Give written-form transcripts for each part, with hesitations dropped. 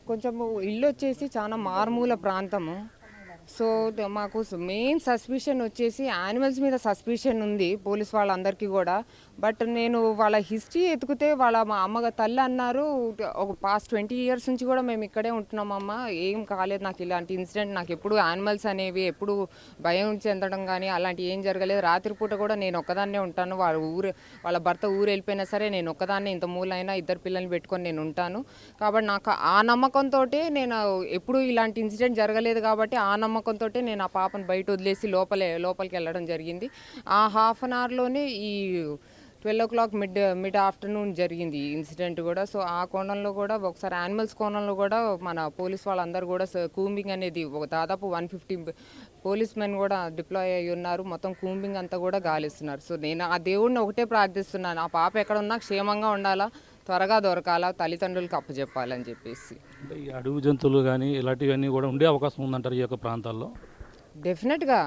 కొంచెము ఇల్లు వచ్చేసి చాలా మారుమూల ప్రాంతము. సో, మాకు మెయిన్ సస్పిషన్ వచ్చేసి యానిమల్స్ మీద సస్పిషన్ ఉంది పోలీస్ వాళ్ళందరికీ గూడా. బట్ నేను వాళ్ళ హిస్టరీ ఎతికితే మా తల్లి అన్నారు, ఒక పాస్ట్ 20 ఇయర్స్ నుంచి గూడా మేము ఇక్కడే ఉంటున్నామమ్మా. ఏం కాలేదు నాకు ఇలాంటి ఇన్సిడెంట్. నాకెప్పుడు యానిమల్స్ అనేవి ఎప్పుడు భయం చెందడం గానీ అలాంటివి ఏం జరగలేదు. రాత్రిపూట గూడా నేను ఒక్కదాన్నే ఉంటాను. వాళ్ళ భర్త ఊరెళ్ళిపోయినా సరే నేను ఒక్కదాన్నే ఇంత మూలైనా ఇద్దరు పిల్లల్ని పెట్టుకొని నేను ఉంటాను. కాబట్టి నాకు ఆ నమ్మకంతోటే నేను ఎప్పుడూ ఇలాంటి ఇన్సిడెంట్ జరగలేదు కాబట్టి ఆ నమ్మకంతోటే నేను ఆ పాపను బయట వదిలేసి లోపలికి వెళ్ళడం జరిగింది. ఆ హాఫ్ అన్ అవర్‌లోనే ఈ 12:00 మిడ్ ఆఫ్టర్‌నూన్ జరిగింది ఈ ఇన్సిడెంట్ గూడా. సో, ఆ కోణంలో గూడా ఒకసారి యానిమల్స్ కోణంలో గూడా మన పోలీస్ వాళ్ళందరూ గూడా కూంబింగ్ అనేది దాదాపు 150 పోలీస్ మెన్ గూడా డిప్లాయ్ అయ్యి ఉన్నారు. మొత్తం కూంబింగ్ అంతా గూడా గాలిస్తున్నారు. సో, నేను ఆ దేవుడిని ఒకటే ప్రార్థిస్తున్నాను. ఆ పాప ఎక్కడున్నా క్షేమంగా ఉండాలా, త్వరగా దొరకాలా, తల్లిదండ్రులకు అప్పజెప్పాలని చెప్పేసి. అంటే ఈ అడవి జంతువులు గానీ, ఇలాంటివన్నీ గూడా ఉండే అవకాశం ఉందంటారు ఈ యొక్క ప్రాంతాల్లో? డెఫినెట్‌గా.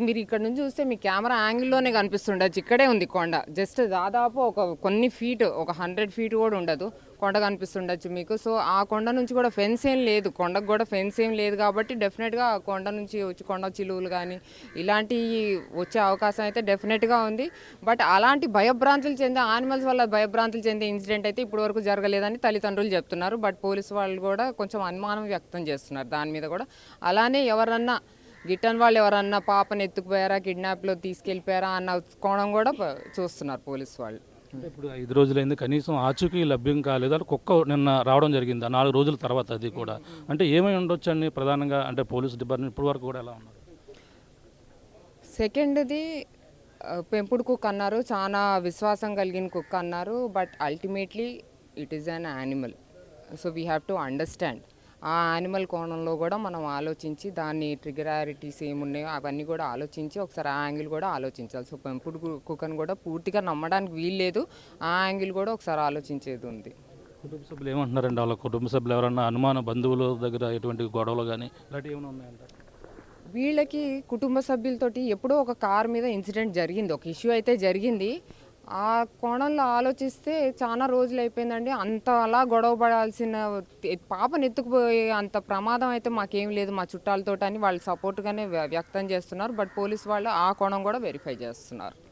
మీరు ఇక్కడ నుంచి చూస్తే మీ కెమెరా యాంగిల్‌లోనే కనిపిస్తుండొచ్చు. ఇక్కడే ఉంది కొండ. జస్ట్ దాదాపు కొన్ని ఫీట్, ఒక 100 ఫీట్ కూడా ఉండదు. కొండ కనిపిస్తుండొచ్చు మీకు. సో, ఆ కొండ నుంచి కూడా ఫెన్స్ ఏం లేదు. కొండకు కూడా ఫెన్స్ ఏం లేదు కాబట్టి డెఫినెట్‌గా ఆ కొండ నుంచి వచ్చి కొండ చిలువలు గానీ, ఇలాంటియి వచ్చే అవకాశం అయితే డెఫినెట్‌గా ఉంది. బట్ అలాంటి భయభ్రాంతులు చెందే యానిమల్స్ వల్ల భయభ్రాంతులు చెందే ఇన్సిడెంట్ అయితే ఇప్పటివరకు జరగలేదని తల్లిదండ్రులు చెప్తున్నారు. బట్ పోలీసు వాళ్ళు కూడా కొంచెం అనుమానం వ్యక్తం చేస్తున్నారు దాని మీద కూడా. అలానే ఎవరన్నా గిట్టని వాళ్ళు ఎవరన్నా పాపని ఎత్తుకుపోయారా, కిడ్నాప్‌లో తీసుకెళ్ళిపోయారా అన్న కోణం కూడా చూస్తున్నారు పోలీసు వాళ్ళు. అంటే ఇప్పుడు 5 రోజులైంది కనీసం ఆచూకీ లభ్యం కాలేదు. అంటే కుక్క నిన్న రావడం జరిగింది. ఆ 4 రోజుల తర్వాత అది కూడా. అంటే ఏమై ఉండొచ్చండి ప్రధానంగా అంటే పోలీస్ డిపార్ట్‌మెంట్ ఇప్పటి వరకు కూడా ఎలా ఉన్నారు? సెకండ్‌ది పెంపుడు కుక్క అన్నారు. చాలా విశ్వాసం కలిగిన కుక్క అన్నారు. But ultimately it is an animal. So, we have to understand. ఆ యానిమల్ కోణంలో కూడా మనం ఆలోచించి దాన్ని ట్రిగరారిటీస్ ఏమున్నాయో అవన్నీ కూడా ఆలోచించి ఒకసారి ఆ యాంగిల్ కూడా ఆలోచించాలి. సో, పెంపుడు కుక్కను కూడా పూర్తిగా నమ్మడానికి వీల్లేదు. ఆ యాంగిల్ కూడా ఒకసారి ఆలోచించేది ఉంది. కుటుంబ సభ్యులు ఏమంటున్నారండి? వాళ్ళ కుటుంబ సభ్యులు ఎవరన్నా అనుమాన బంధువుల దగ్గర ఎటువంటి గొడవలు గానీ, ఇలాంటివి ఏమైనా ఉన్నాయంటారా? వీళ్ళకి కుటుంబ సభ్యులతోటి ఎప్పుడో ఒక కార్ మీద ఇన్సిడెంట్ జరిగింది. ఒక ఇష్యూ అయితే జరిగింది. ఆ కోణంలో ఆలోచిస్తే చాలా రోజులైపోయిందండి. అంత అలా గొడవ పడాల్సిన పాపను ఎత్తుకుపోయే అంత ప్రమాదం అయితే మాకేం లేదు మా చుట్టాలతోటని వాళ్ళు సపోర్ట్‌గానే వ్యక్తం చేస్తున్నారు. బట్ పోలీస్ వాళ్ళు ఆ కోణం కూడా వెరిఫై చేస్తున్నారు.